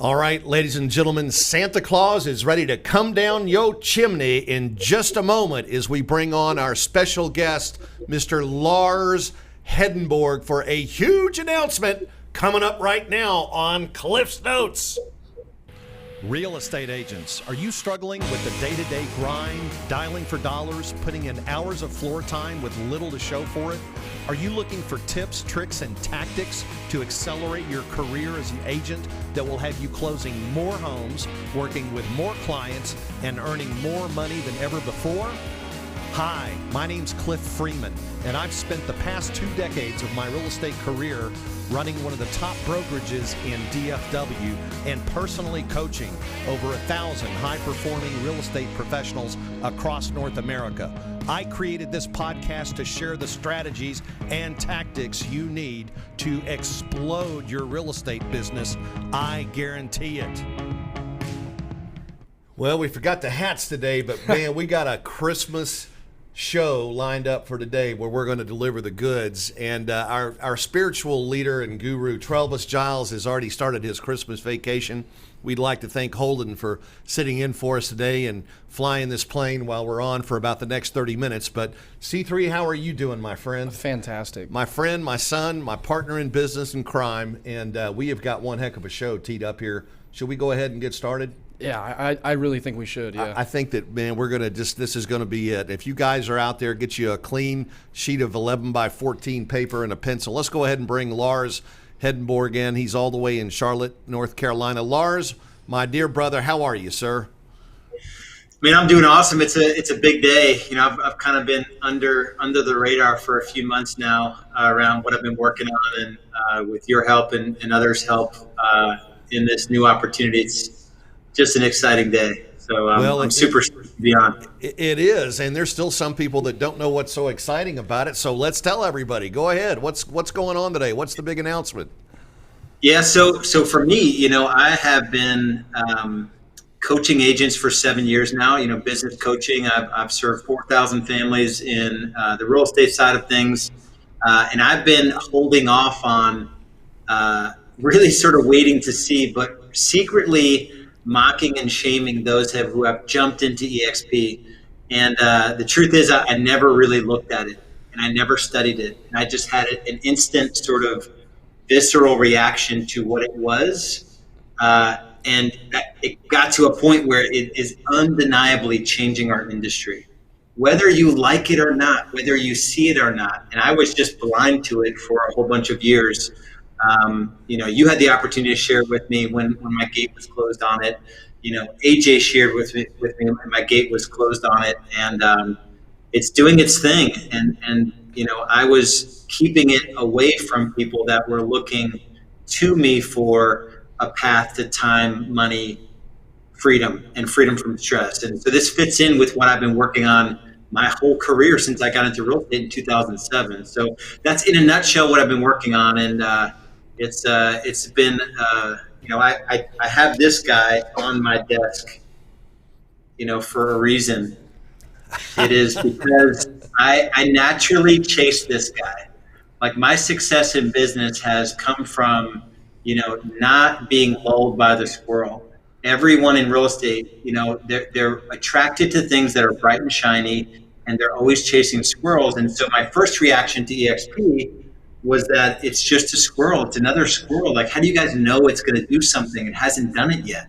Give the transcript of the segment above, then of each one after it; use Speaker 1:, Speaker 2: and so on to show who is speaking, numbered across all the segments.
Speaker 1: All right, ladies and gentlemen, Santa Claus is ready to come down your chimney in just a moment as we bring on our special guest, Mr. Lars Hedenborg, for a huge announcement coming up right now on Cliff's Notes. Real estate agents, are you struggling with the day-to-day grind, dialing for dollars, putting in hours of floor time with little to show for it? Are you looking for tips, tricks, and tactics to accelerate your career as an agent that will have you closing more homes, working with more clients, and earning more money than ever before? Hi, my name's Cliff Freeman, and I've spent the past 2 decades of my real estate career running one of the top brokerages in DFW and personally coaching over 1,000 high-performing real estate professionals across North America. I created this podcast to share the strategies and tactics you need to explode your real estate business. I guarantee it. Well, we forgot the hats today, but man, we got a Christmas show lined up for today where we're going to deliver the goods. And our spiritual leader and guru, Travis Giles, has already started his Christmas vacation. We'd like to thank Holden for sitting in for us today and flying this plane while we're on for about the next 30 minutes. But C3, how are you doing, my friend?
Speaker 2: Fantastic.
Speaker 1: My friend, my son, my partner in business and crime. And we have got one heck of a show teed up here. Should we go ahead and get started?
Speaker 2: Yeah, I really think we should, yeah.
Speaker 1: I think that, man, we're going to this is going to be it. If you guys are out there, get you a clean sheet of 11 by 14 paper and a pencil. Let's go ahead and bring Lars Hedenborg in. He's all the way in Charlotte, North Carolina. Lars, my dear brother, how are you, sir?
Speaker 3: Man, I'm doing awesome. It's a big day. You know, I've kind of been under the radar for a few months now around what I've been working on, and with your help and others' help in this new opportunity. It's just an exciting day. So I'm super to be on.
Speaker 1: It is, and there's still some people that don't know what's so exciting about it. So let's tell everybody. Go ahead. What's going on today? What's the big announcement?
Speaker 3: Yeah, so for me, you know, I have been coaching agents for 7 years now. You know, business coaching. I've served 4,000 families in the real estate side of things, and I've been holding off on really sort of waiting to see, but secretly mocking and shaming those who have jumped into EXP. And the truth is, I never really looked at it, and I never studied it. And I just had an instant sort of visceral reaction to what it was. And it got to a point where it is undeniably changing our industry, whether you like it or not, whether you see it or not. And I was just blind to it for a whole bunch of years. You know, you had the opportunity to share with me when my gate was closed on it. You know, AJ shared with me when my gate was closed on it, and it's doing its thing. And you know, I was keeping it away from people that were looking to me for a path to time, money, freedom, and freedom from stress. And so this fits in with what I've been working on my whole career since I got into real estate in 2007. So that's in a nutshell what I've been working on. And it's been, you know, I have this guy on my desk, you know, for a reason. It is because I naturally chase this guy. Like, my success in business has come from, you know, not being lulled by the squirrel. Everyone in real estate, you know, they're attracted to things that are bright and shiny, and they're always chasing squirrels. And so my first reaction to EXP was that it's just a squirrel. It's another squirrel. Like, how do you guys know it's going to do something? It hasn't done it yet.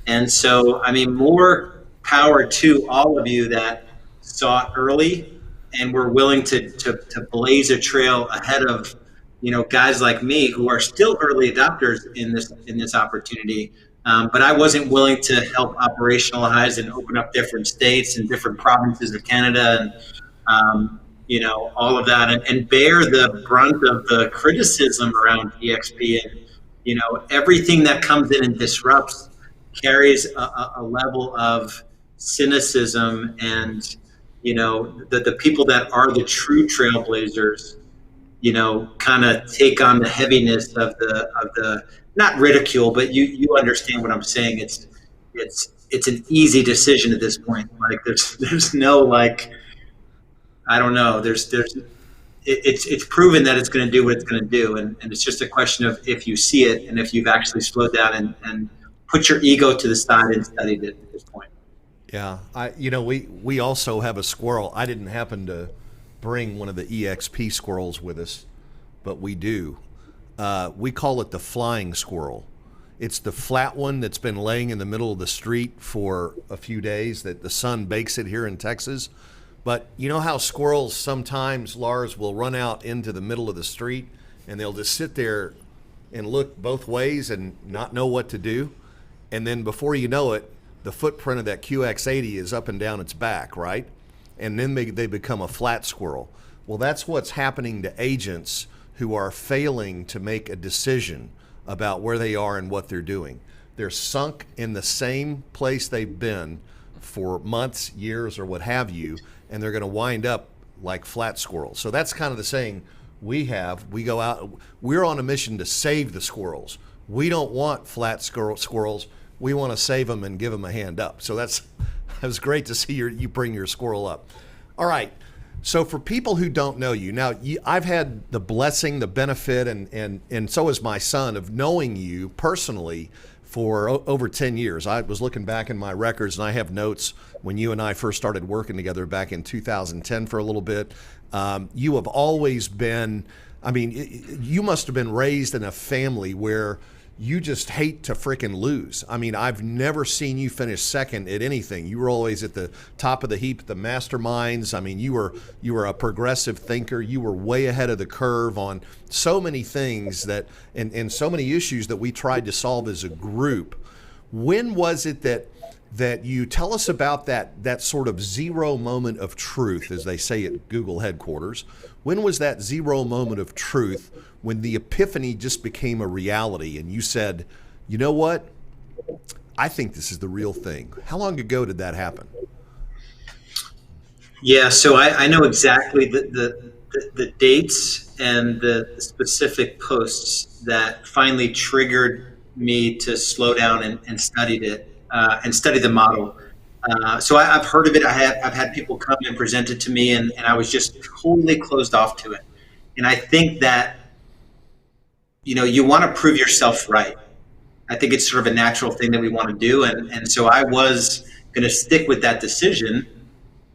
Speaker 3: And so, I mean, more power to all of you that saw it early and were willing to blaze a trail ahead of, you know, guys like me who are still early adopters in this opportunity. But I wasn't willing to help operationalize and open up different states and different provinces of Canada and, you know, all of that, and bear the brunt of the criticism around EXP. And, you know, everything that comes in and disrupts carries a level of cynicism, and, you know, the people that are the true trailblazers, you know, kind of take on the heaviness of the not ridicule, but you understand what I'm saying. It's an easy decision at this point. Like, there's no, like, I don't know. It's proven that it's going to do what it's going to do, and it's just a question of if you see it and if you've actually slowed down and put your ego to the side and studied it at this point.
Speaker 1: Yeah, we also have a squirrel. I didn't happen to bring one of the EXP squirrels with us, but we do. We call it the flying squirrel. It's the flat one that's been laying in the middle of the street for a few days that the sun bakes it here in Texas. But you know how squirrels sometimes, Lars, will run out into the middle of the street and they'll just sit there and look both ways and not know what to do. And then before you know it, the footprint of that QX80 is up and down its back, right? And then they become a flat squirrel. Well, that's what's happening to agents who are failing to make a decision about where they are and what they're doing. They're sunk in the same place they've been for months, years, or what have you, and they're going to wind up like flat squirrels. So that's kind of the saying we have. We go out, we're on a mission to save the squirrels. We don't want flat squirrels. We want to save them and give them a hand up. So that was great to see you bring your squirrel up. All right. So for people who don't know you, now I've had the blessing, the benefit, and so has my son, of knowing you personally for over 10 years. I was looking back in my records, and I have notes when you and I first started working together back in 2010 for a little bit. You have always been, you must have been raised in a family where you just hate to frickin' lose. I mean, I've never seen you finish second at anything. You were always at the top of the heap, the masterminds. I mean, you were a progressive thinker. You were way ahead of the curve on so many things and so many issues that we tried to solve as a group. When was it that you tell us about that sort of zero moment of truth, as they say at Google headquarters? When was that zero moment of truth when the epiphany just became a reality and you said, you know what? I think this is the real thing. How long ago did that happen?
Speaker 3: Yeah, so I know exactly the dates and the specific posts that finally triggered me to slow down and studied it and study the model. So I've heard of it. I've had people come and present it to me, and I was just totally closed off to it. And I think that, you want to prove yourself right. I think it's sort of a natural thing that we want to do. And so I was going to stick with that decision,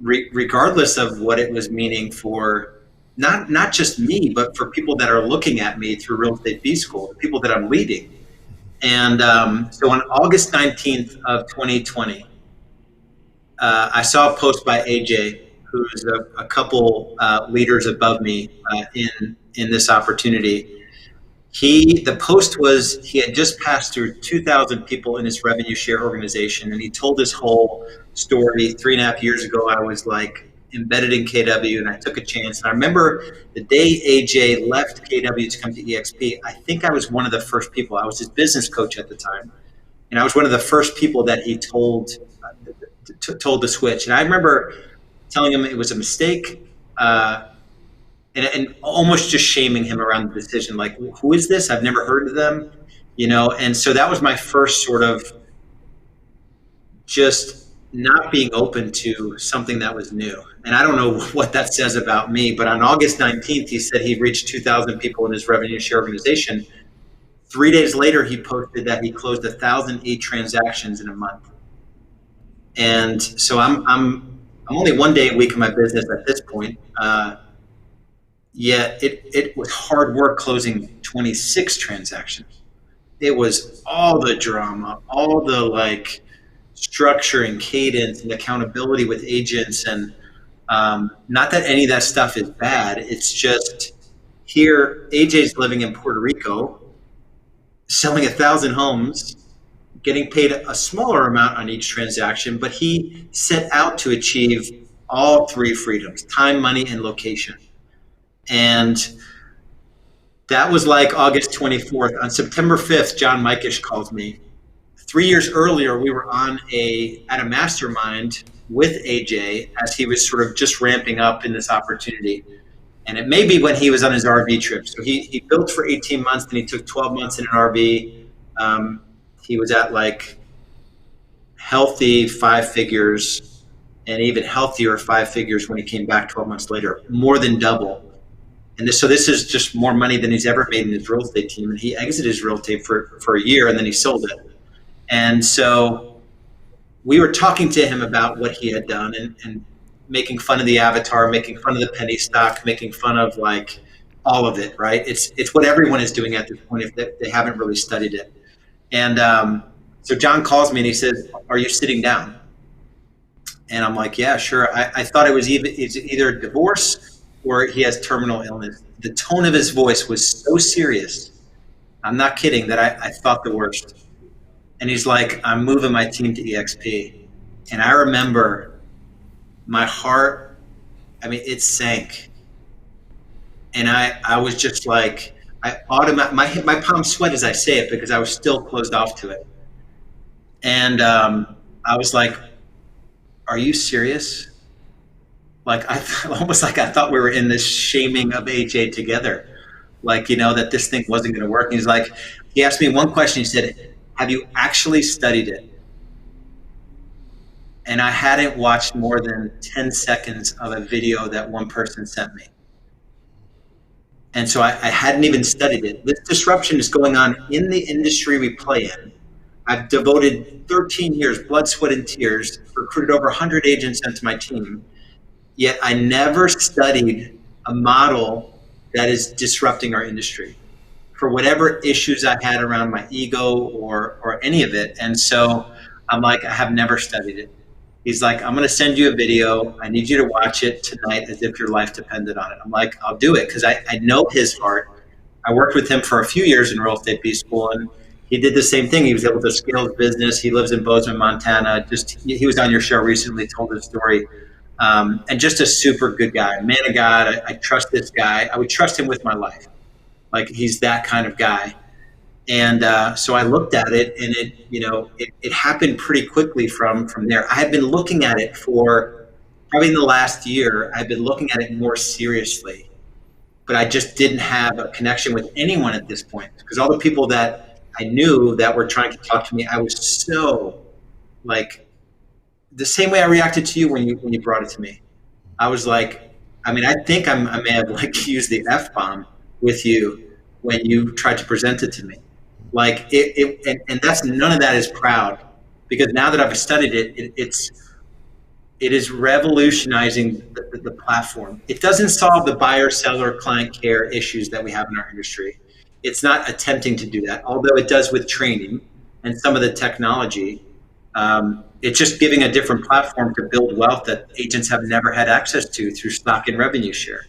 Speaker 3: regardless of what it was meaning for not just me, but for people that are looking at me through Real Estate B School, the people that I'm leading. And so on August 19th of 2020, I saw a post by AJ, who's a couple leaders above me in this opportunity. The post was, he had just passed through 2,000 people in his revenue share organization, and he told his whole story. 3.5 years ago, I was like embedded in KW, and I took a chance. And I remember the day AJ left KW to come to EXP, I think I was one of the first people. I was his business coach at the time, and I was one of the first people that he told to switch. And I remember telling him it was a mistake, and almost just shaming him around the decision, like, who is this? I've never heard of them, And so that was my first sort of just not being open to something that was new. And I don't know what that says about me, but on August 19th, he said he reached 2,000 people in his revenue share organization. 3 days later, he posted that he closed 1,008 transactions in a month. And so I'm only 1 day a week in my business at this point. Yet it was hard work closing 26 transactions. It was all the drama, all the structure and cadence and accountability with agents. And not that any of that stuff is bad. It's just here, AJ's living in Puerto Rico, selling 1,000 homes, getting paid a smaller amount on each transaction, but he set out to achieve all three freedoms: time, money, and location. And that was like August 24th. On September 5th, John Mikish calls me. 3 years earlier, we were at a mastermind with AJ as he was sort of just ramping up in this opportunity. And it may be when he was on his RV trip. So he built for 18 months, then he took 12 months in an RV. He was at healthy 5 figures and even healthier 5 figures when he came back 12 months later, more than double. And so this is just more money than he's ever made in his real estate team. And he exited his real estate for a year, and then he sold it. And so we were talking to him about what he had done and making fun of the avatar, making fun of the penny stock, making fun of like all of it, right? It's what everyone is doing at this point if they haven't really studied it. And so John calls me and he says, "Are you sitting down?" And I'm like, "Yeah, sure." I thought it's either a divorce or he has terminal illness. The tone of his voice was so serious. I'm not kidding that I thought the worst. And he's like, "I'm moving my team to EXP." And I remember my heart, it sank. And I was just like, my palms sweat as I say it because I was still closed off to it. And I was like, "Are you serious?" Like almost like I thought we were in this shaming of AJ together, like, that this thing wasn't going to work. And he asked me one question. He said, "Have you actually studied it?" And I hadn't watched more than 10 seconds of a video that one person sent me. And so I hadn't even studied it. This disruption is going on in the industry we play in. I've devoted 13 years, blood, sweat, and tears, recruited over 100 agents into my team. Yet I never studied a model that is disrupting our industry for whatever issues I had around my ego or any of it. And so I'm like, I have never studied it. He's like, "I'm going to send you a video. I need you to watch it tonight as if your life depended on it." I'm like, "I'll do it," because I know his heart. I worked with him for a few years in real estate B school, and he did the same thing. He was able to scale his business. He lives in Bozeman, Montana. He was on your show recently, told his story. And just a super good guy, man of God. I trust this guy. I would trust him with my life. Like, he's that kind of guy. And so I looked at it, and it happened pretty quickly from there. I had been looking at it for probably in the last year. I've been looking at it more seriously, but I just didn't have a connection with anyone at this point because all the people that I knew that were trying to talk to me, I was so like the same way I reacted to you when you brought it to me. I was like, I think I may have like used the F-bomb with you when you tried to present it to me. Like and that's none of that is proud because now that I've studied it, it is revolutionizing the platform. It doesn't solve the buyer, seller, client care issues that we have in our industry. It's not attempting to do that, although it does with training and some of the technology. It's just giving a different platform to build wealth that agents have never had access to through stock and revenue share.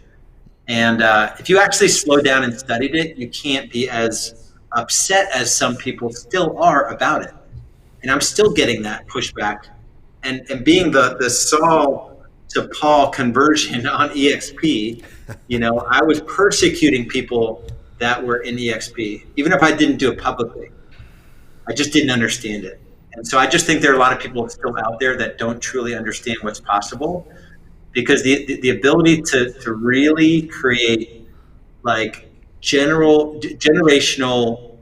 Speaker 3: And if you actually slow down and studied it, you can't be as upset as some people still are about it. And I'm still getting that pushback. And being the Saul to Paul conversion on EXP, I was persecuting people that were in EXP, even if I didn't do it publicly. I just didn't understand it. And so I just think there are a lot of people still out there that don't truly understand what's possible because the ability to really create like generational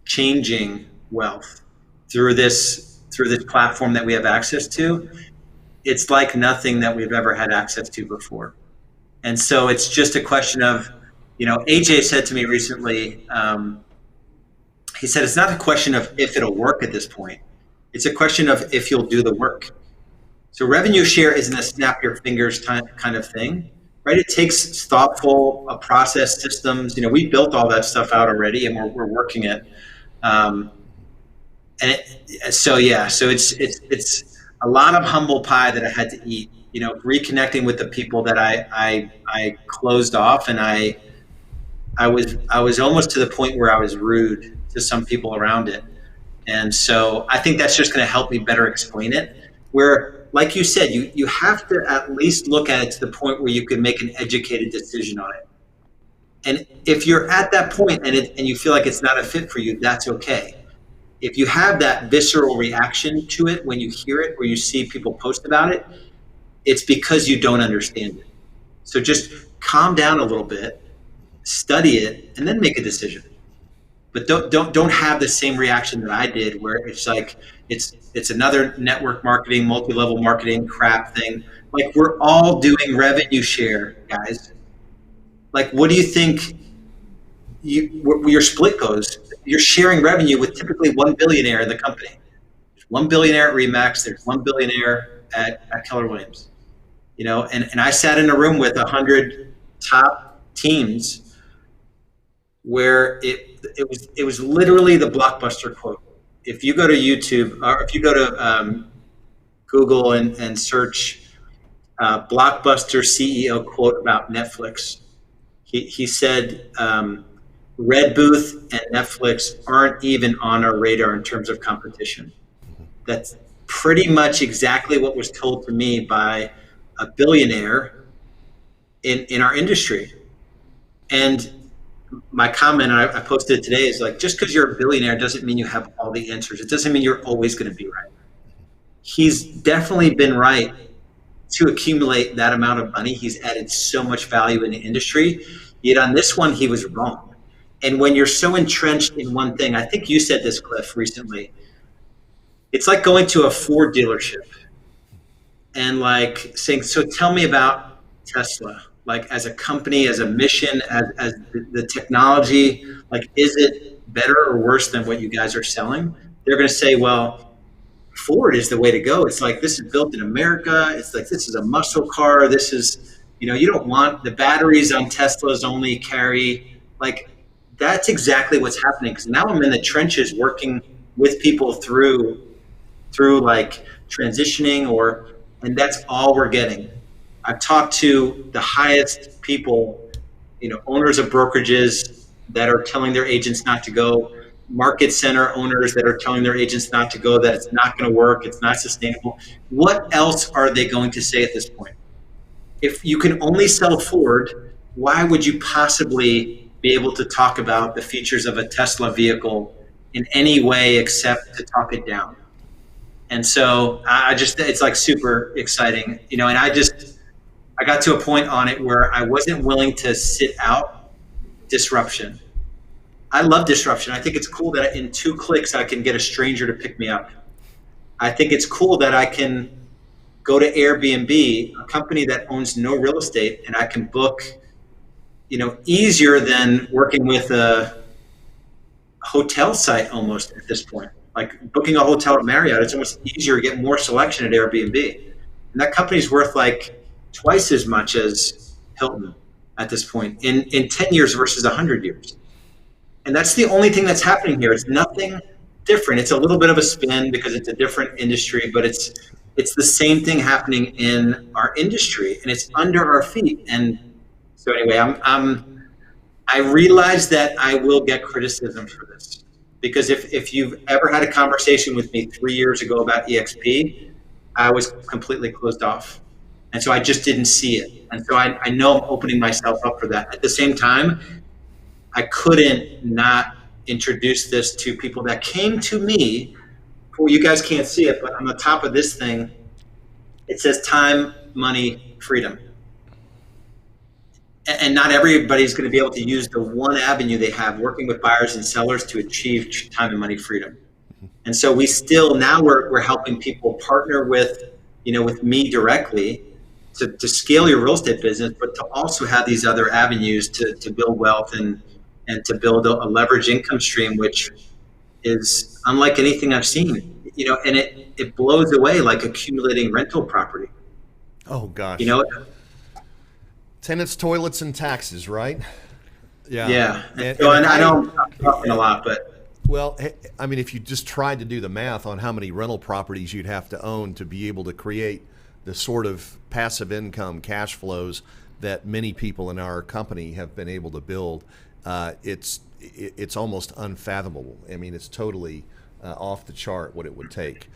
Speaker 3: changing wealth through this platform that we have access to, it's like nothing that we've ever had access to before. And so it's just a question of, AJ said to me recently, he said, it's not a question of if it'll work at this point. It's a question of if you'll do the work. So revenue share isn't a snap your fingers kind of thing, right? It takes thoughtful process systems. We built all that stuff out already and we're working it. So it's a lot of humble pie that I had to eat, reconnecting with the people that I closed off. And I was almost to the point where I was rude to some people around it. And so I think that's just going to help me better explain it. Where, like you said, you have to at least look at it to the point where you can make an educated decision on it. And if you're at that point and you feel like it's not a fit for you, that's okay. If you have that visceral reaction to it when you hear it or you see people post about it, it's because you don't understand it. So just calm down a little bit, study it, and then make a decision. But don't have the same reaction that I did, where it's like it's another network marketing, multi-level marketing crap thing. Like, we're all doing revenue share, guys. Like, what do you think where your split goes, you're sharing revenue with typically one billionaire in the company. There's one billionaire at Remax. There's one billionaire at Keller Williams. And I sat in a room with 100 top teams where it was literally the blockbuster quote. If you go to YouTube or if you go to Google and search blockbuster CEO quote about Netflix, he said, Red Booth and Netflix aren't even on our radar in terms of competition. That's pretty much exactly what was told to me by a billionaire in our industry. And my comment, and I posted it today, is like, just because you're a billionaire doesn't mean you have all the answers. It doesn't mean you're always going to be right. He's definitely been right to accumulate that amount of money. He's added so much value in the industry. Yet on this one, he was wrong. And when you're so entrenched in one thing, I think you said this, Cliff, recently, it's like going to a Ford dealership and like saying, so tell me about Tesla, like as a company, as a mission, as the technology, like, is it better or worse than what you guys are selling? They're going to say, well, Ford is the way to go. It's like, this is built in America. It's like, this is a muscle car. This is, you don't want the batteries on Teslas only carry, like, that's exactly what's happening. Because now I'm in the trenches working with people through like transitioning and that's all we're getting. I've talked to the highest people, owners of brokerages that are telling their agents not to go, market center owners that are telling their agents not to go, that it's not going to work, it's not sustainable. What else are they going to say at this point? If you can only sell Ford, why would you possibly be able to talk about the features of a Tesla vehicle in any way except to talk it down? And so it's like super exciting, and I got to a point on it where I wasn't willing to sit out disruption. I love disruption. I think it's cool that in 2 clicks, I can get a stranger to pick me up. I think it's cool that I can go to Airbnb, a company that owns no real estate, and I can book, easier than working with a hotel site almost at this point. Like booking a hotel at Marriott, it's almost easier to get more selection at Airbnb. And that company's worth like twice as much as Hilton at this point in 10 years versus 100 years. And that's the only thing that's happening here. It's nothing different. It's a little bit of a spin because it's a different industry, but it's the same thing happening in our industry, and it's under our feet. And so anyway, I realize that I will get criticism for this, because if you've ever had a conversation with me 3 years ago about EXP, I was completely closed off. And so I just didn't see it. And so I know I'm opening myself up for that. At the same time, I couldn't not introduce this to people that came to me. Well, you guys can't see it, but on the top of this thing, it says time, money, freedom. And not everybody's going to be able to use the one avenue they have working with buyers and sellers to achieve time and money freedom. And so now we're helping people partner with me directly to scale your real estate business, but to also have these other avenues to build wealth and to build a leveraged income stream, which is unlike anything I've seen, and it blows away like accumulating rental property.
Speaker 1: Oh gosh. Tenants, toilets, and taxes, right? Yeah.
Speaker 3: Yeah. And I know I'm talking a lot, but.
Speaker 1: Well, I mean, if you just tried to do the math on how many rental properties you'd have to own to be able to create the sort of passive income cash flows that many people in our company have been able to build, it's almost unfathomable. I mean, it's totally off the chart what it would take.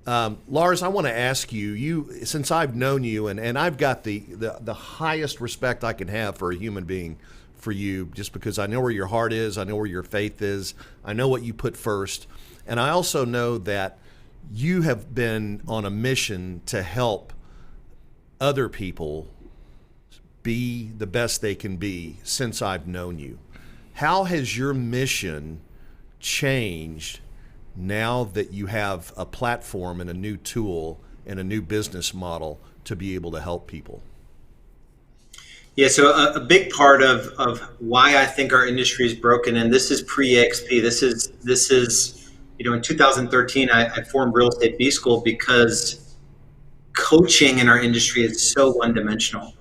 Speaker 1: Lars, I want to ask you, since I've known you, and I've got the highest respect I can have for a human being for you, just because I know where your heart is, I know where your faith is, I know what you put first, and I also know that you have been on a mission to help other people be the best they can be since I've known you. How has your mission changed now that you have a platform and a new tool and a new business model to be able to help people?
Speaker 3: Yeah, so a big part of why I think our industry is broken, and this is pre-EXP. This is in 2013 I formed Real Estate B School because coaching in our industry is so one-dimensional.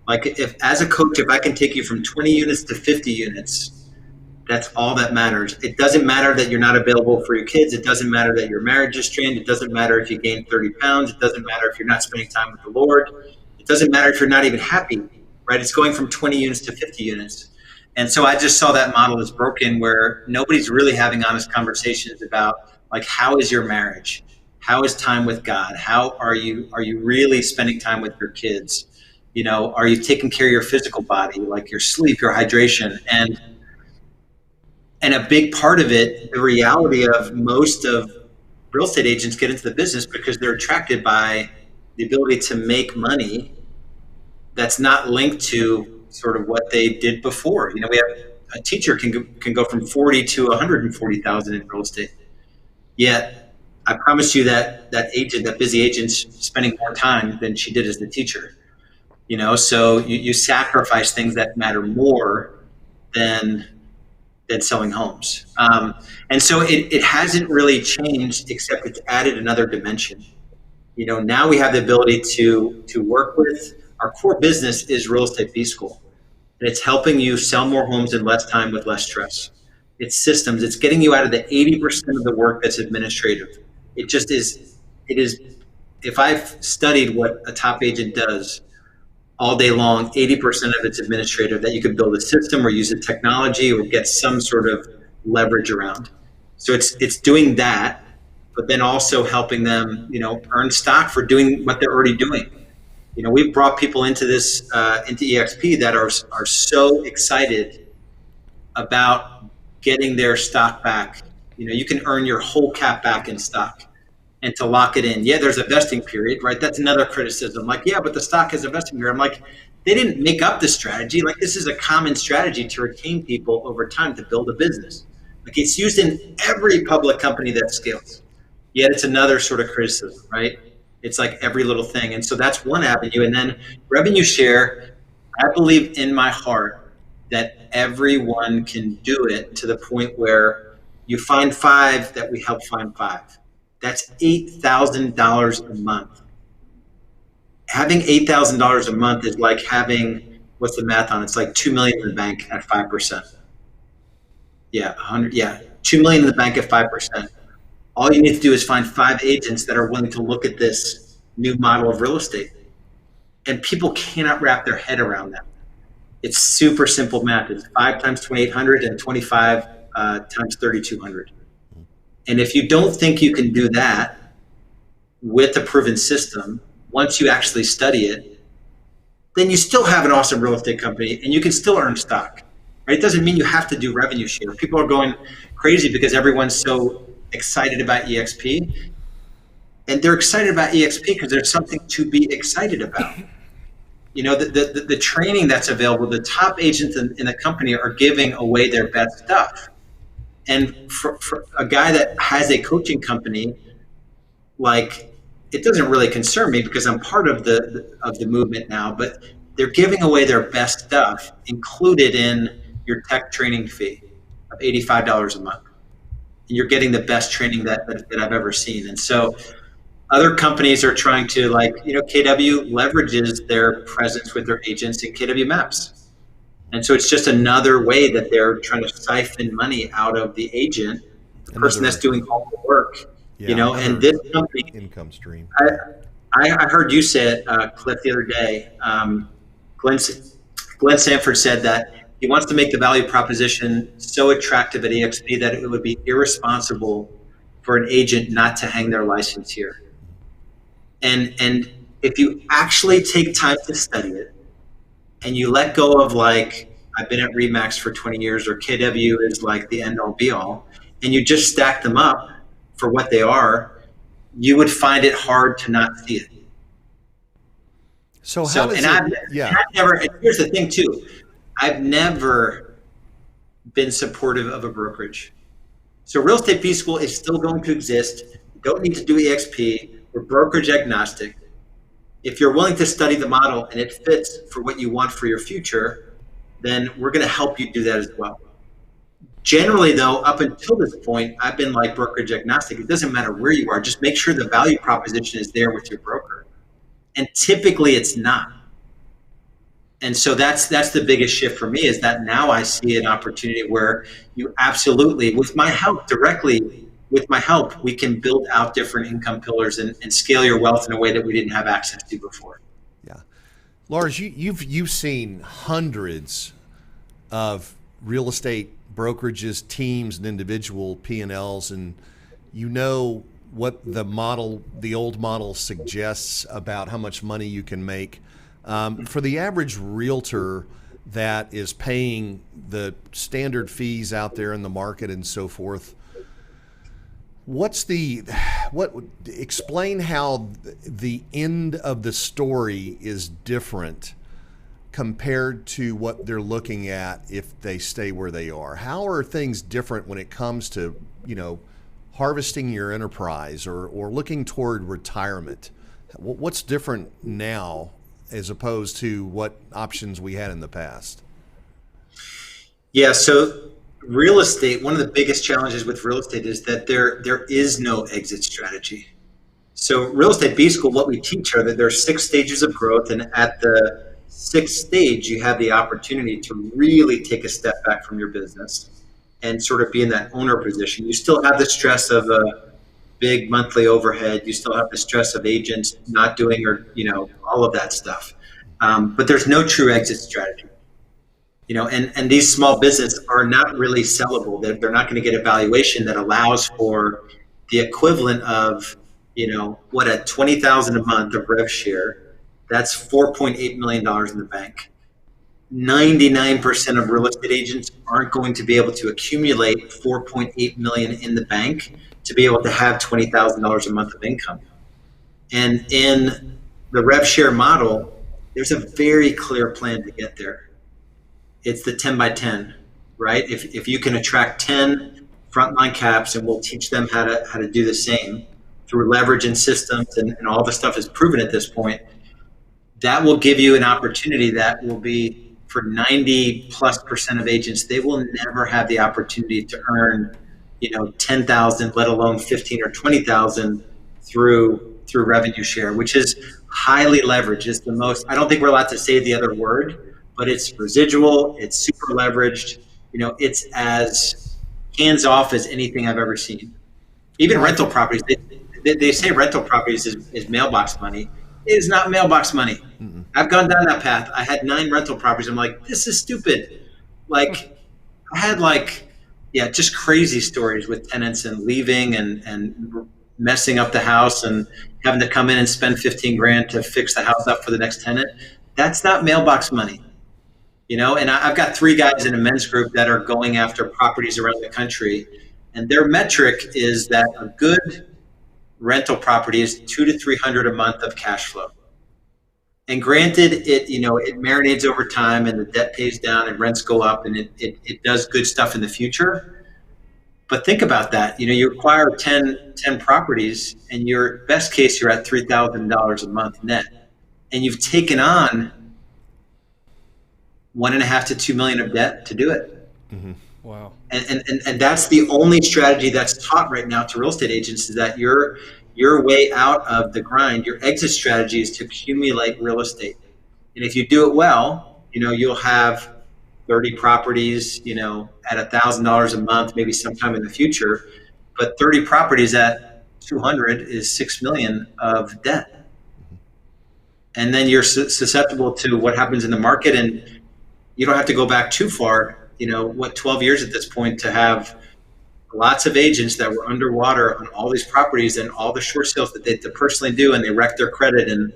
Speaker 3: Like if as a coach, if I can take you from 20 units to 50 units, that's all that matters. It doesn't matter that you're not available for your kids. It doesn't matter that your marriage is strained. It doesn't matter if you gain 30 pounds. It doesn't matter if you're not spending time with the Lord. It doesn't matter if you're not even happy, right? It's going from 20 units to 50 units. And so I just saw that model as broken, where nobody's really having honest conversations about, like, how is your marriage? How is time with God? How are you really spending time with your kids? Are you taking care of your physical body, like your sleep, your hydration? And a big part of it, the reality of most of real estate agents get into the business because they're attracted by the ability to make money that's not linked to sort of what they did before. We have a teacher can go from 40 to 140,000 in real estate. Yet, I promise you that busy agent's spending more time than she did as the teacher. So you sacrifice things that matter more than selling homes. And so it hasn't really changed, except it's added another dimension. Now we have the ability to work with, our core business is Real Estate B School. And it's helping you sell more homes in less time with less stress. It's systems. It's getting you out of the 80% of the work that's administrative. It just is. It is. If I've studied what a top agent does all day long, 80% of it's administrative that you could build a system or use a technology or get some sort of leverage around. So it's doing that, but then also helping them, earn stock for doing what they're already doing. We've brought people into this, into EXP that are so excited about getting their stock back. You can earn your whole cap back in stock. And to lock it in, there's a vesting period, right? That's another criticism. Like, but the stock has a vesting period. I'm like, they didn't make up the strategy. Like, this is a common strategy to retain people over time to build a business. Like, it's used in every public company that scales. Yet it's another sort of criticism, right? It's like every little thing. And so that's one avenue. And then revenue share, I believe in my heart that everyone can do it to the point where you find 5 that we help find 5. That's $8,000 a month. Having $8,000 a month is like having, what's the math on it? It's like $2 million in the bank at 5%. Yeah, 100. Yeah, $2 million in the bank at 5%. All you need to do is find 5 agents that are willing to look at this new model of real estate, and people cannot wrap their head around that. It's super simple math. It's 5 times 2,800 and 25 times 3,200. And if you don't think you can do that with a proven system, once you actually study it, then you still have an awesome real estate company and you can still earn stock, right? It doesn't mean you have to do revenue share. People are going crazy because everyone's so excited about EXP. And they're excited about EXP because there's something to be excited about. The training that's available, the top agents in the company are giving away their best stuff. And for a guy that has a coaching company, like, it doesn't really concern me because I'm part of the movement now, but they're giving away their best stuff included in your tech training fee of $85 a month. And you're getting the best training that I've ever seen. And so other companies are trying to, KW leverages their presence with their agents in KW Maps. And so it's just another way that they're trying to siphon money out of the agent, the person that's doing all the work, and this company,
Speaker 1: income stream.
Speaker 3: I heard you say it, Cliff, the other day. Glenn Sanford said that he wants to make the value proposition so attractive at EXP that it would be irresponsible for an agent not to hang their license here. And if you actually take time to study it, and you let go of, like, I've been at Remax for 20 years, or KW is like the end all be all, and you just stack them up for what they are, you would find it hard to not see it.
Speaker 1: So how does
Speaker 3: I've never, and here's the thing too, I've never been supportive of a brokerage. So Real Estate B School is still going to exist. You don't need to do EXP. We're brokerage agnostic. if you're willing to study the model and it fits for what you want for your future, then we're going to help you do that as well. Generally, though, up until this point, I've been like brokerage agnostic. It doesn't matter where you are. Just make sure the value proposition is there with your broker. And typically it's not. And so that's the biggest shift for me, is that now I see an opportunity where you absolutely, with my help, directly with my help, we can build out different income pillars and scale your wealth in a way that we didn't have access to before.
Speaker 1: Yeah. Lars, you've seen hundreds of real estate brokerages, teams, and individual P&Ls, and you know what the old model suggests about how much money you can make. For the average realtor that is paying the standard fees out there in the market and so forth, explain how the end of the story is different compared to what they're looking at if they stay where they are. How are things different when it comes to, harvesting your enterprise or looking toward retirement? What's different now as opposed to what options we had in the past?
Speaker 3: Yeah, so real estate, one of the biggest challenges with real estate is that there is no exit strategy. So real estate B school, what we teach are that there are 6 stages of growth, and at the 6th stage, you have the opportunity to really take a step back from your business and sort of be in that owner position. You still have the stress of a big monthly overhead. You still have the stress of agents not doing, or all of that stuff. But there's no true exit strategy. And these small businesses are not really sellable. They're not going to get a valuation that allows for the equivalent of, what, at $20,000 a month of rev share. That's $4.8 million in the bank. 99% of real estate agents aren't going to be able to accumulate $4.8 million in the bank to be able to have $20,000 a month of income. And in the rev share model, there's a very clear plan to get there. It's the 10 by 10, right? If you can attract 10 frontline caps, and we'll teach them how to do the same through leverage and systems, and all the stuff is proven at this point, that will give you an opportunity that will be, for 90+% of agents, they will never have the opportunity to earn, 10,000, let alone 15 or 20,000 through revenue share, which is highly leveraged. It's the most, I don't think we're allowed to say the other word, but it's residual, it's super leveraged, it's as hands off as anything I've ever seen. Even rental properties, they say rental properties is mailbox money. It is not mailbox money. Mm-hmm. I've gone down that path. I had 9 rental properties. I'm like, this is stupid. Like, I had just crazy stories with tenants and leaving and messing up the house and having to come in and spend $15,000 to fix the house up for the next tenant. That's not mailbox money, And I've got 3 guys in a men's group that are going after properties around the country, and their metric is that a good rental property is $200 to $300 a month of cash flow. And granted, it marinates over time, and the debt pays down and rents go up, and it does good stuff in the future. But think about that. You acquire 10 properties, and your best case, you're at $3,000 a month net, and you've taken on $1.5 to $2 million of debt to do it.
Speaker 2: Mm-hmm. Wow.
Speaker 3: And that's the only strategy that's taught right now to real estate agents, is that your way out of the grind, your exit strategy is to accumulate real estate. And if you do it well, you'll have 30 properties, at $1,000 a month, maybe sometime in the future. But 30 properties at 200 is $6 million of debt. And then you're susceptible to what happens in the market, and you don't have to go back too far. 12 years at this point to have lots of agents that were underwater on all these properties and all the short sales that they personally do, and they wreck their credit. And,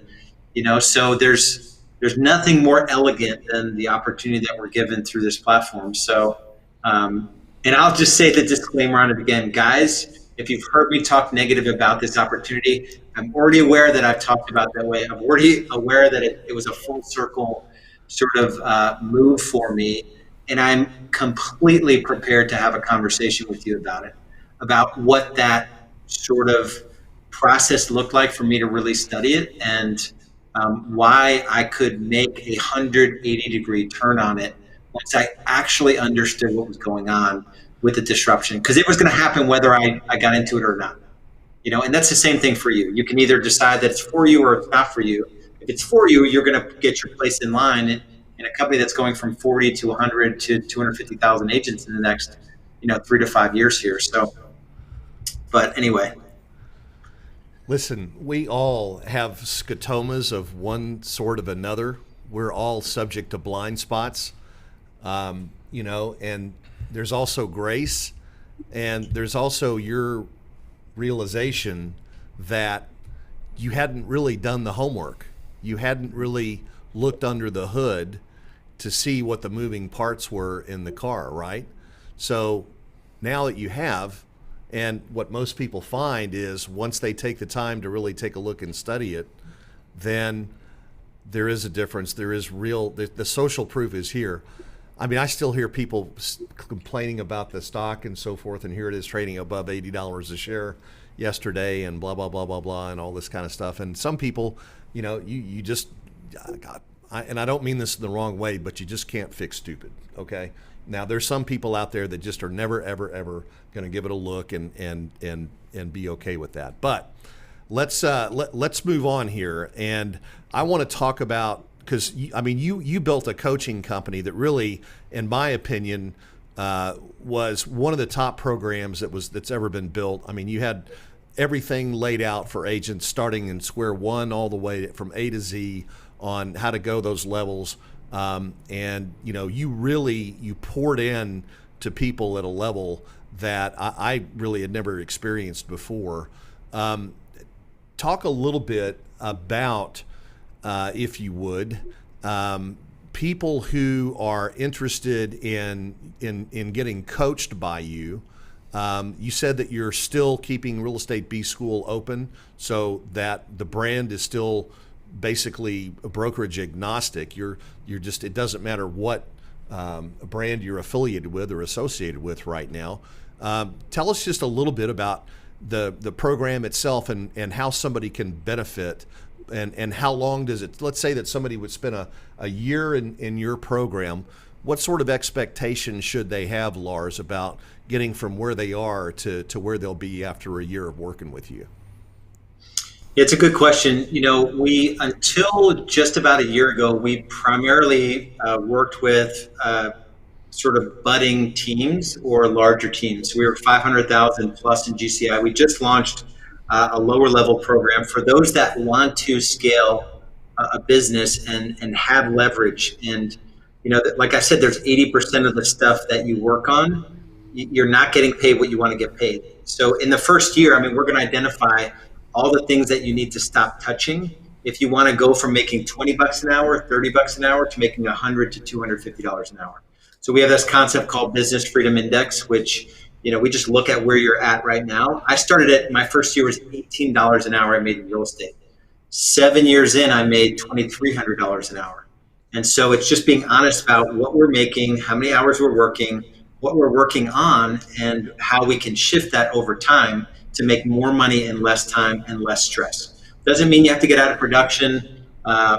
Speaker 3: so there's nothing more elegant than the opportunity that we're given through this platform. So, and I'll just say the disclaimer on it again, guys, if you've heard me talk negative about this opportunity, I'm already aware that I've talked about that way. I'm already aware that it was a full circle sort of move for me. And I'm completely prepared to have a conversation with you about it, about what that sort of process looked like for me to really study it, and why I could make a 180-degree turn on it once I actually understood what was going on with the disruption, because it was going to happen whether I got into it or not. And that's the same thing for you. You can either decide that it's for you or it's not for you. If it's for you, you're going to get your place in line in a company that's going from 40 to 100 to 250,000 agents in the next 3 to 5 years here. So, but anyway.
Speaker 1: Listen, we all have scotomas of one sort of another. We're all subject to blind spots, and there's also grace, and there's also your realization that you hadn't really done the homework. You hadn't really looked under the hood to see what the moving parts were in the car, right? So now that you have, and what most people find is once they take the time to really take a look and study it, then there is a difference. There is the social proof is here. I mean, I still hear people complaining about the stock and so forth, and here it is trading above $80 a share yesterday and blah, blah, blah, blah, blah, and all this kind of stuff. And some people, you just, and I don't mean this in the wrong way, but you just can't fix stupid, okay? Now, there's some people out there that just are never, ever, ever going to give it a look and be okay with that. But let's move on here, and I want to talk about, because you built a coaching company that really, in my opinion, was one of the top programs that's ever been built. I mean, you had everything laid out for agents, starting in square one all the way from A to Z on how to go those levels. And you poured in to people at a level that I really had never experienced before. Talk a little bit about, if you would, people who are interested in getting coached by you. You said that you're still keeping Real Estate B School open, so that the brand is still basically brokerage agnostic. You're just, it doesn't matter what brand you're affiliated with or associated with right now. Tell us just a little bit about the program itself and how somebody can benefit, and how long does it, let's say that somebody would spend a year in your program. What sort of expectations should they have, Lars, about getting from where they are to where they'll be after a year of working with you?
Speaker 3: It's a good question. We, until just about a year ago, we primarily worked with sort of budding teams or larger teams. We were 500,000 plus in GCI. We just launched a lower level program for those that want to scale a business and have leverage. And, like I said, there's 80% of the stuff that you work on, you're not getting paid what you want to get paid. So in the first year, we're going to identify all the things that you need to stop touching if you want to go from making $20 an hour, $30 an hour to making $100 to $250 an hour. So we have this concept called Business Freedom Index, which, we just look at where you're at right now. I started at, my first year was $18 an hour I made in real estate. 7 years in, I made $2,300 an hour. And so it's just being honest about what we're making, how many hours we're working, what we're working on, and how we can shift that over time to make more money in less time and less stress. Doesn't mean you have to get out of production.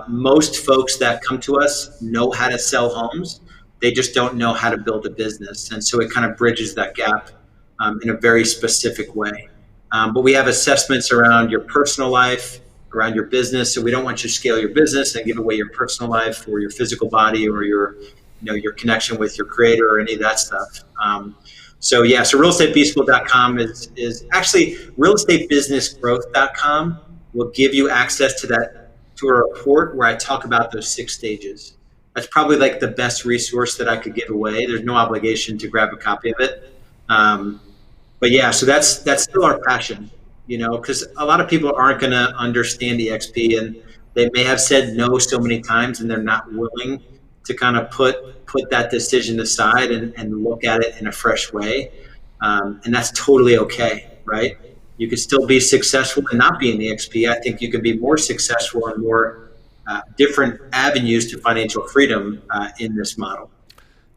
Speaker 3: Most folks that come to us know how to sell homes. They just don't know how to build a business. And so it kind of bridges that gap in a very specific way. But we have assessments around your personal life, around your business. So we don't want you to scale your business and give away your personal life or your physical body or your connection with your creator or any of that stuff. So realestatebschool.com is actually realestatebusinessgrowth.com will give you access to a report where I talk about those 6 stages. That's probably like the best resource that I could give away. There's no obligation to grab a copy of it. So that's still our passion, because a lot of people aren't going to understand EXP, and they may have said no so many times and they're not willing to kind of put that decision aside and look at it in a fresh way. And that's totally okay, right? You could still be successful and not be in EXP. I think you could be more successful and more different avenues to financial freedom in this model.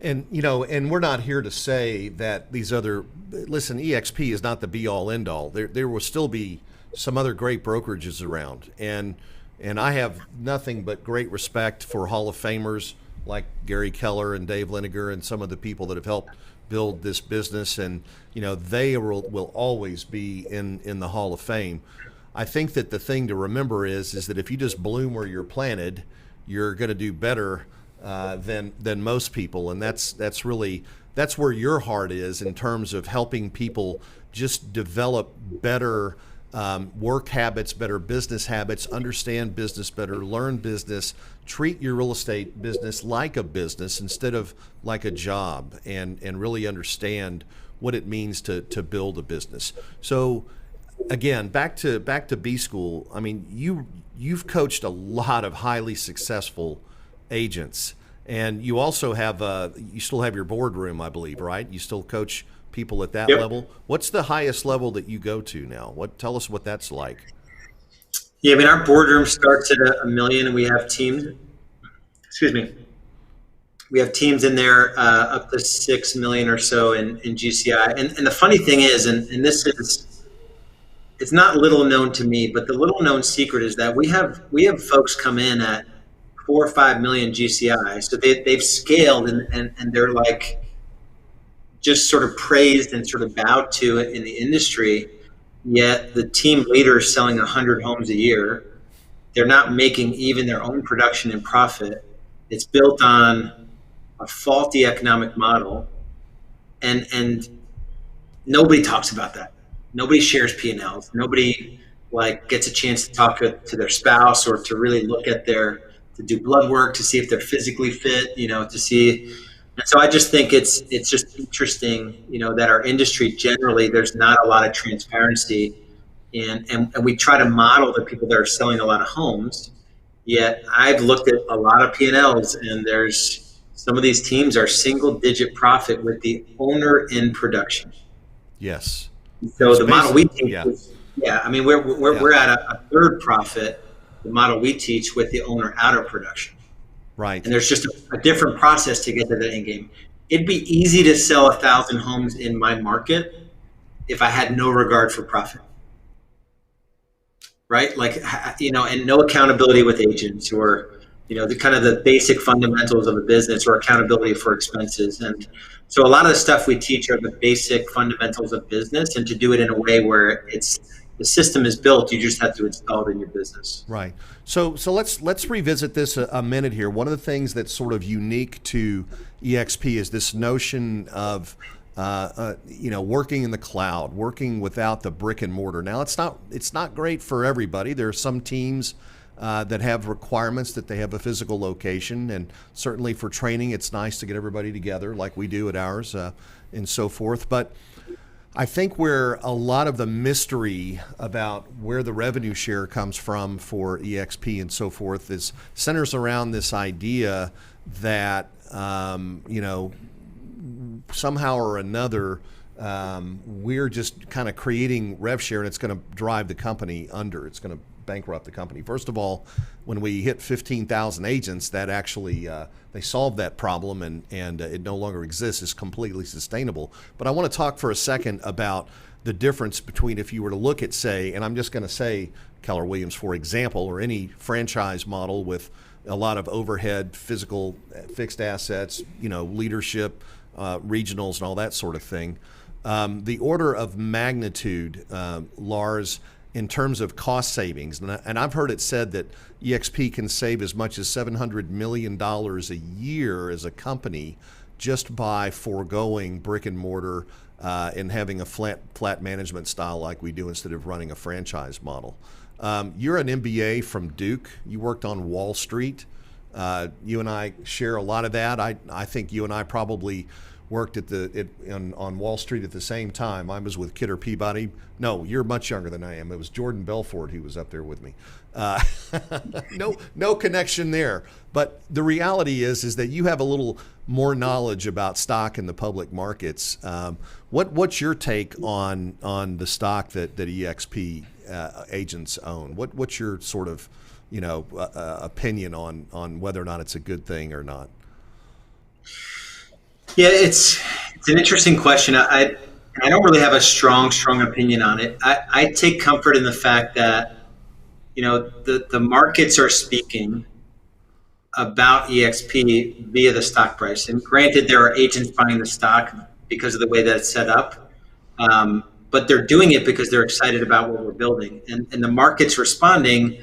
Speaker 1: And, and we're not here to say that listen, EXP is not the be all end all. There will still be some other great brokerages around. And And I have nothing but great respect for Hall of Famers like Gary Keller and Dave Liniger and some of the people that have helped build this business. And, they will always be in the Hall of Fame. I think that the thing to remember is that if you just bloom where you're planted, you're going to do better than most people. And that's where your heart is in terms of helping people just develop better work habits, better business habits, understand business better, learn business, treat your real estate business like a business instead of like a job, and really understand what it means to build a business. So again, back to B School. I mean, you've coached a lot of highly successful agents, and you also have you still have your boardroom, I believe, right? You still coach people at that
Speaker 3: Yep.
Speaker 1: level. What's the highest level that you go to now? Tell us what that's like.
Speaker 3: Yeah, I mean, our boardroom starts at $1 million, and we have teams. Excuse me. We have teams in there up to 6 million or so in GCI. And the funny thing is, and this is, it's not little known to me, but the little known secret is that we have folks come in at 4 or 5 million GCI. So they've scaled and they're like just sort of praised and sort of bowed to it in the industry. Yet the team leader is selling 100 homes a year. They're not making even their own production and profit. It's built on a faulty economic model, and nobody talks about that. Nobody shares P&Ls. Nobody gets a chance to talk to their spouse or to really look at to do blood work to see if they're physically fit, to see. And so I just think it's just interesting, that our industry generally, there's not a lot of transparency, and we try to model the people that are selling a lot of homes. Yet I've looked at a lot of P&Ls, and there's some of these teams are single-digit profit with the owner in production.
Speaker 1: Yes.
Speaker 3: So the model we teach, we're at a third profit. The model we teach with the owner out of production.
Speaker 1: Right.
Speaker 3: And there's just a different process to get to the end game. It'd be easy to sell 1,000 homes in my market if I had no regard for profit. Right? And no accountability with agents, or, the kind of the basic fundamentals of a business, or accountability for expenses. And so a lot of the stuff we teach are the basic fundamentals of business, and to do it in a way where the system is built, you just have to install it in your business.
Speaker 1: Right. So let's revisit this a minute here. One of the things that's sort of unique to EXP is this notion of working in the cloud, working without the brick and mortar. Now, it's not great for everybody. There are some teams that have requirements that they have a physical location, and certainly for training, it's nice to get everybody together like we do at ours and so forth. But I think where a lot of the mystery about where the revenue share comes from for EXP and so forth centers around this idea that, somehow or another, we're just kind of creating rev share, and it's going to drive the company under. It's going to bankrupt the company. First of all, when we hit 15,000 agents, that actually they solved that problem, and it no longer exists. It's completely sustainable. But I want to talk for a second about the difference between, if you were to look at, say, and I'm just going to say Keller Williams, for example, or any franchise model with a lot of overhead, physical, fixed assets, leadership, regionals, and all that sort of thing. The order of magnitude, Lars, in terms of cost savings, and I've heard it said that EXP can save as much as $700 million a year as a company just by foregoing brick and mortar and having a flat management style like we do instead of running a franchise model. You're an MBA from Duke. You worked on Wall Street. You and I share a lot of that. I think you and I probably worked on Wall Street at the same time. I was with Kidder Peabody. No, you're much younger than I am. It was Jordan Belfort who was up there with me. No connection there. But the reality is that you have a little more knowledge about stock in the public markets. What's your take on the stock that EXP agents own? What's your sort of opinion on whether or not it's a good thing or not?
Speaker 3: Yeah, it's an interesting question. I don't really have a strong opinion on it. I take comfort in the fact that the markets are speaking about EXP via the stock price. And granted, there are agents buying the stock because of the way that it's set up. But they're doing it because they're excited about what we're building. And the market's responding,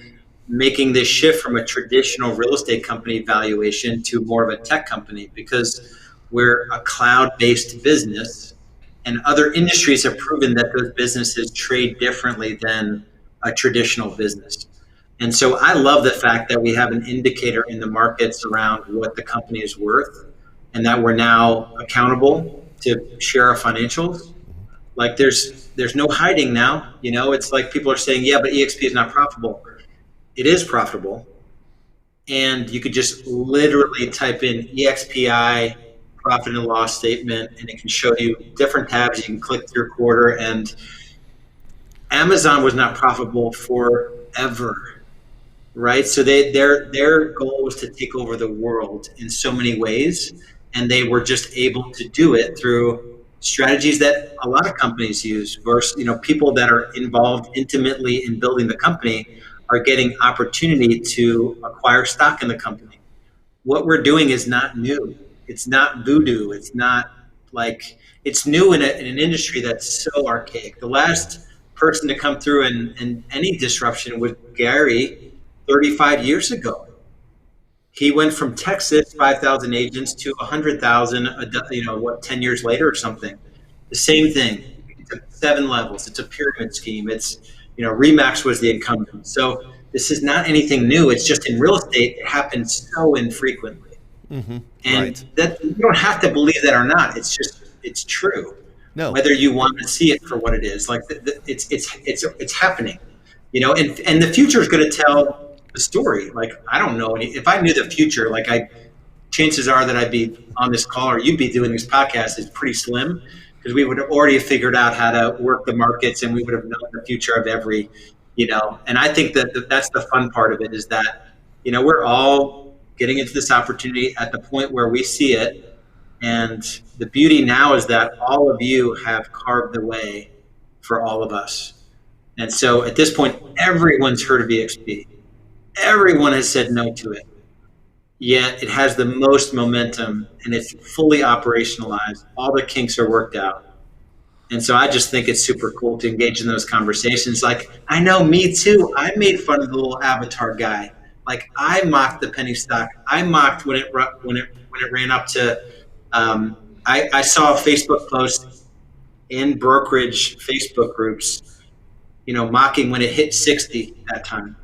Speaker 3: making this shift from a traditional real estate company valuation to more of a tech company, because we're a cloud-based business, and other industries have proven that those businesses trade differently than a traditional business. And so I love the fact that we have an indicator in the markets around what the company is worth, and that we're now accountable to share our financials. Like there's no hiding now. It's like people are saying, yeah, but EXP is not profitable. It is profitable. And you could just literally type in EXPI profit and loss statement, and it can show you different tabs. You can click through quarter, and Amazon was not profitable forever, right? So their goal was to take over the world in so many ways, and they were just able to do it through strategies that a lot of companies use versus, people that are involved intimately in building the company are getting opportunity to acquire stock in the company. What we're doing is not new. It's not voodoo. It's not it's new in an industry that's so archaic. The last person to come through in any disruption was Gary 35 years ago. He went from Texas, 5,000 agents, to 100,000, 10 years later or something. The same thing. It's 7 levels. It's a pyramid scheme. It's, Remax was the incumbent. So this is not anything new. It's just in real estate, it happens so infrequently.
Speaker 1: Mm-hmm.
Speaker 3: And
Speaker 1: right.
Speaker 3: that you don't have to believe that or not. It's true.
Speaker 1: No.
Speaker 3: Whether you want to see it for what it is, it's happening, and the future is going to tell the story. I don't know if I knew the future, chances are that I'd be on this call or you'd be doing this podcast is pretty slim, because we would have already figured out how to work the markets, and we would have known the future of every, and I think that's the fun part of it, is that, we're all getting into this opportunity at the point where we see it. And the beauty now is that all of you have carved the way for all of us. And so at this point, everyone's heard of EXP. Everyone has said no to it. Yet it has the most momentum, and it's fully operationalized. All the kinks are worked out. And so I just think it's super cool to engage in those conversations. I know, me too. I made fun of the little avatar guy. I mocked the penny stock. I mocked when it ran up to. I saw a Facebook post in brokerage Facebook groups, mocking when it hit 60 that time,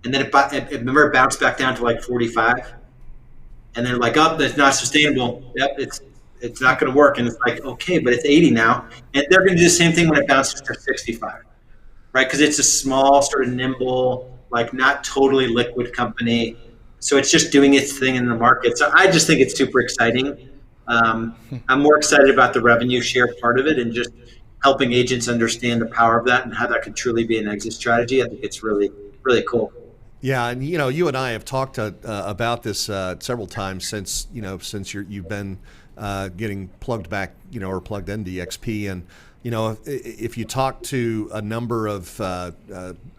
Speaker 3: and then it bounced back down to 45, and they're like, "Oh, that's not sustainable. Yep, it's not going to work." And it's okay, but it's 80 now, and they're going to do the same thing when it bounces to 65, right? Because it's a small, sort of nimble, not totally liquid company, so it's just doing its thing in the market. So I just think it's super exciting. I'm more excited about the revenue share part of it, and just helping agents understand the power of that and how that could truly be an exit strategy. I think it's really, really cool.
Speaker 1: Yeah, and you and I have talked about this several times since you've been getting plugged back, or plugged into EXP. And if you talk to a number of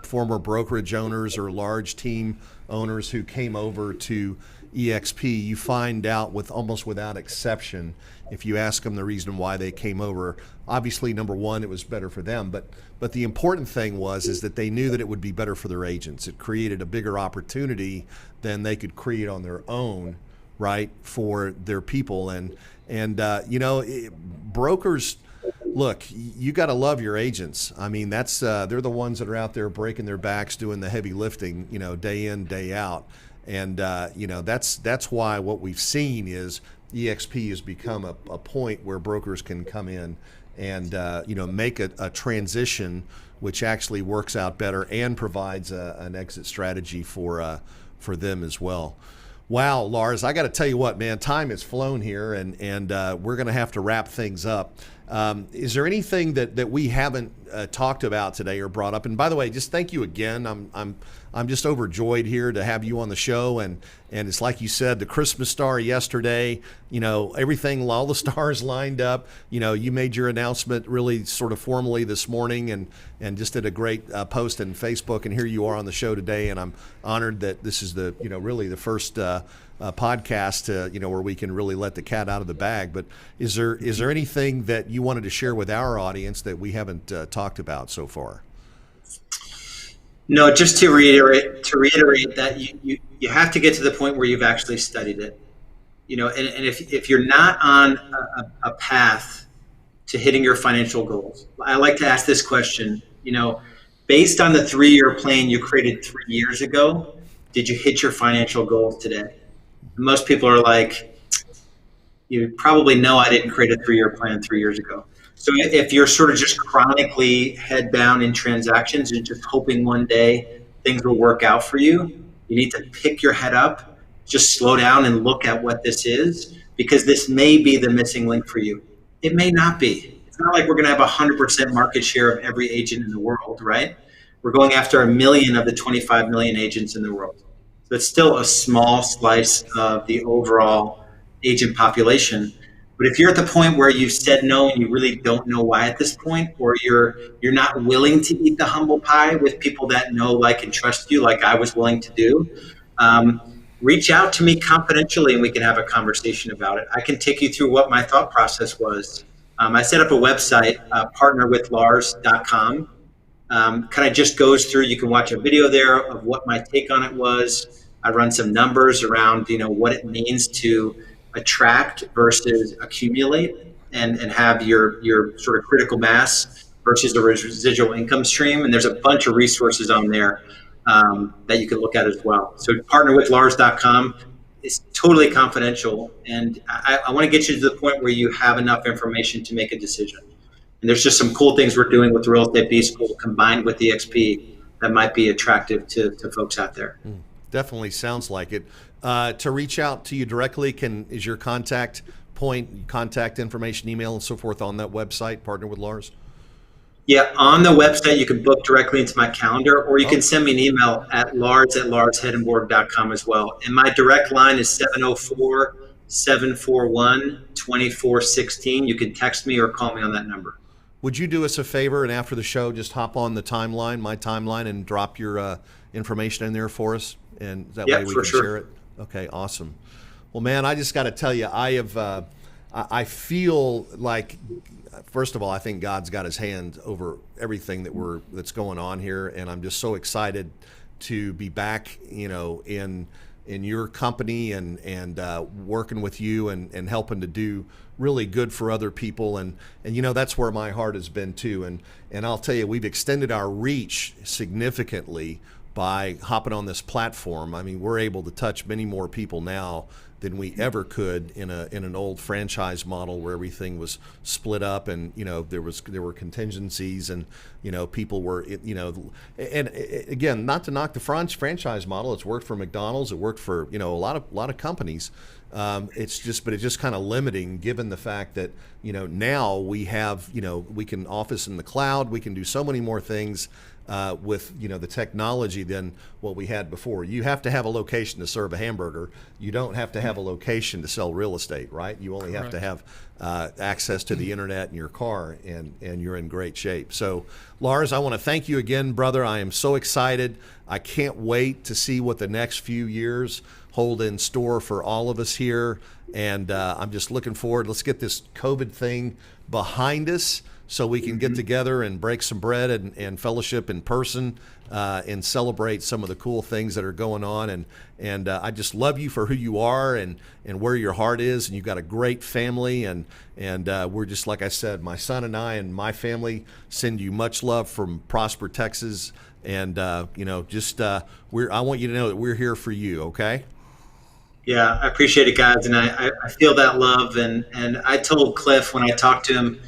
Speaker 1: former brokerage owners or large team owners who came over to EXP, you find out almost without exception, if you ask them the reason why they came over, obviously, number one, it was better for them, but the important thing is that they knew that it would be better for their agents. It created a bigger opportunity than they could create on their own, right, for their people. And brokers, look, you got to love your agents. I mean, that's they're the ones that are out there breaking their backs, doing the heavy lifting, day in, day out. And that's why what we've seen is EXP has become a point where brokers can come in and make a transition which actually works out better and provides an exit strategy for them as well. Wow, Lars, I got to tell you what, man, time has flown here, and we're going to have to wrap things up. Is there anything that we haven't talked about today or brought up? And by the way, just thank you again. I'm just overjoyed here to have you on the show. And it's like you said, the Christmas star yesterday, everything, all the stars lined up. You made your announcement really sort of formally this morning and just did a great post in Facebook. And here you are on the show today. And I'm honored that this is the, really the first podcast, where we can really let the cat out of the bag. But is there anything that you wanted to share with our audience that we haven't talked about so far?
Speaker 3: No, just to reiterate that you have to get to the point where you've actually studied it, and if you're not on a path to hitting your financial goals, I like to ask this question, based on the 3-year plan you created 3 years ago, did you hit your financial goals today? Most people are like, you probably know I didn't create a 3-year plan 3 years ago. So if you're sort of just chronically head down in transactions and just hoping one day things will work out for you, you need to pick your head up, just slow down and look at what this is, because this may be the missing link for you. It may not be. It's not like we're going to have 100% market share of every agent in the world, right? We're going after 1 million of the 25 million agents in the world. So it's still a small slice of the overall agent population. But if you're at the point where you've said no and you really don't know why at this point, or you're not willing to eat the humble pie with people that know, like, and trust you, like I was willing to do, reach out to me confidentially and we can have a conversation about it. I can take you through what my thought process was. I set up a website, partnerwithlars.com. Kind of just goes through, you can watch a video there of what my take on it was. I run some numbers around, what it means to attract versus accumulate and have your sort of critical mass versus the residual income stream. And there's a bunch of resources on there that you can look at as well. So partnerwithlars.com is totally confidential. And I want to get you to the point where you have enough information to make a decision. And there's just some cool things we're doing with the Real Estate B School combined with EXP that might be attractive to folks out there.
Speaker 1: Definitely sounds like it. To reach out to you directly, is your contact information, email, and so forth on that website, Partner with Lars?
Speaker 3: Yeah, on the website, you can book directly into my calendar, or you can send me an email at lars@larshedenborg.com as well. And my direct line is 704-741-2416. You can text me or call me on that number.
Speaker 1: Would you do us a favor and after the show, just hop on the timeline, my timeline, and drop your information in there for us? And that way we can share it. Okay, awesome. Well, man, I just got to tell you, I feel like, first of all, I think God's got his hand over everything that's going on here. And I'm just so excited to be back, in your company and working with you and helping to do really good for other people. And that's where my heart has been too. And I'll tell you, we've extended our reach significantly by hopping on this platform. I mean, we're able to touch many more people now than we ever could in an old franchise model where everything was split up and there were contingencies and people were and again, not to knock the franchise model. It's worked for McDonald's. It worked for a lot of companies. It's just kind of limiting given the fact that now we have we can office in the cloud. We can do so many more things with the technology than what we had before. You have to have a location to serve a hamburger. You don't have to have a location to sell real estate, right? You only have to have access to the internet in your car, and you're in great shape. So, Lars, I want to thank you again, brother. I am so excited. I can't wait to see what the next few years hold in store for all of us here, and I'm just looking forward. Let's get this COVID thing behind us so we can get together and break some bread and fellowship in person and celebrate some of the cool things that are going on. And I just love you for who you are and where your heart is. And you've got a great family. And we're just, like I said, my son and I and my family send you much love from Prosper, Texas. And, I want you to know that we're here for you, okay?
Speaker 3: Yeah, I appreciate it, guys. And I feel that love. And I told Cliff when I talked to him,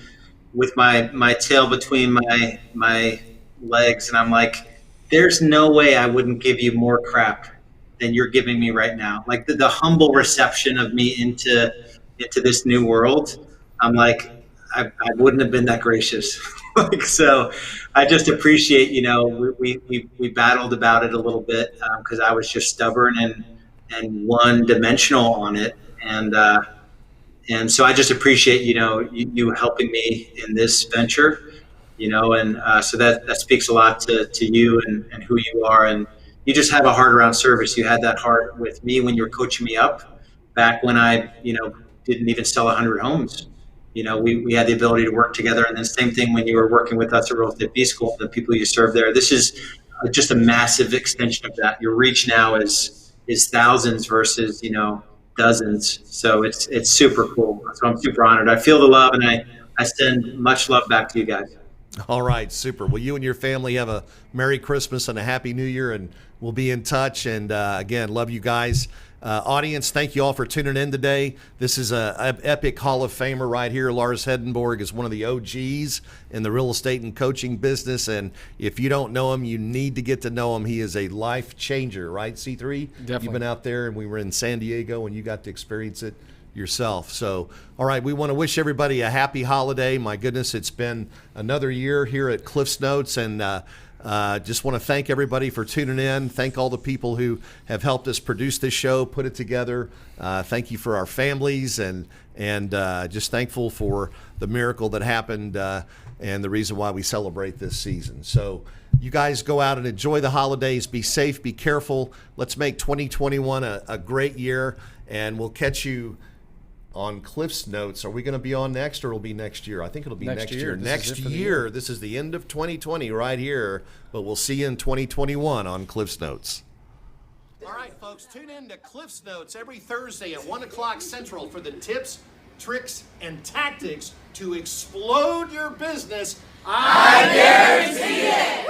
Speaker 3: with my tail between my legs, and I'm like, there's no way I wouldn't give you more crap than you're giving me right now. Like the humble reception of me into this new world. I'm like, I wouldn't have been that gracious. So I just appreciate, we battled about it a little bit because I was just stubborn and one dimensional on it. And so I just appreciate, you helping me in this venture, and so that speaks a lot to you and who you are. And you just have a heart around service. You had that heart with me when you were coaching me up back when I, didn't even sell 100 homes. We had the ability to work together. And then same thing when you were working with us at Real Estate B School, the people you serve there. This is just a massive extension of that. Your reach now is thousands versus, dozens. So it's super cool. So I'm super honored. I feel the love, and I send much love back to you guys.
Speaker 1: All right, super. Well, you and your family have a Merry Christmas and a Happy New Year, and we'll be in touch. And again, love you guys. Audience, thank you all for tuning in today. This is a epic Hall of Famer right here. Lars Hedenborg is one of the OGs in the real estate and coaching business. And if you don't know him, you need to get to know him. He is a life changer, right, C3?
Speaker 2: Definitely.
Speaker 1: You've been out there, and we were in San Diego, and you got to experience it yourself. So, all right, we want to wish everybody a happy holiday. My goodness, it's been another year here at Cliff's Notes, and just want to thank everybody for tuning in. Thank all the people who have helped us produce this show, put it together. Thank you for our families, and just thankful for the miracle that happened and the reason why we celebrate this season. So you guys go out and enjoy the holidays. Be safe, be careful. Let's make 2021 a great year, and we'll catch you on Cliff's Notes. Are we going to be on next, or it'll be next year? I think it'll be next year. Next year. This is the end of 2020 right here, but we'll see you in 2021 on Cliff's Notes. All right, folks, tune in to Cliff's Notes every Thursday at 1 o'clock Central for the tips, tricks, and tactics to explode your business. I guarantee it.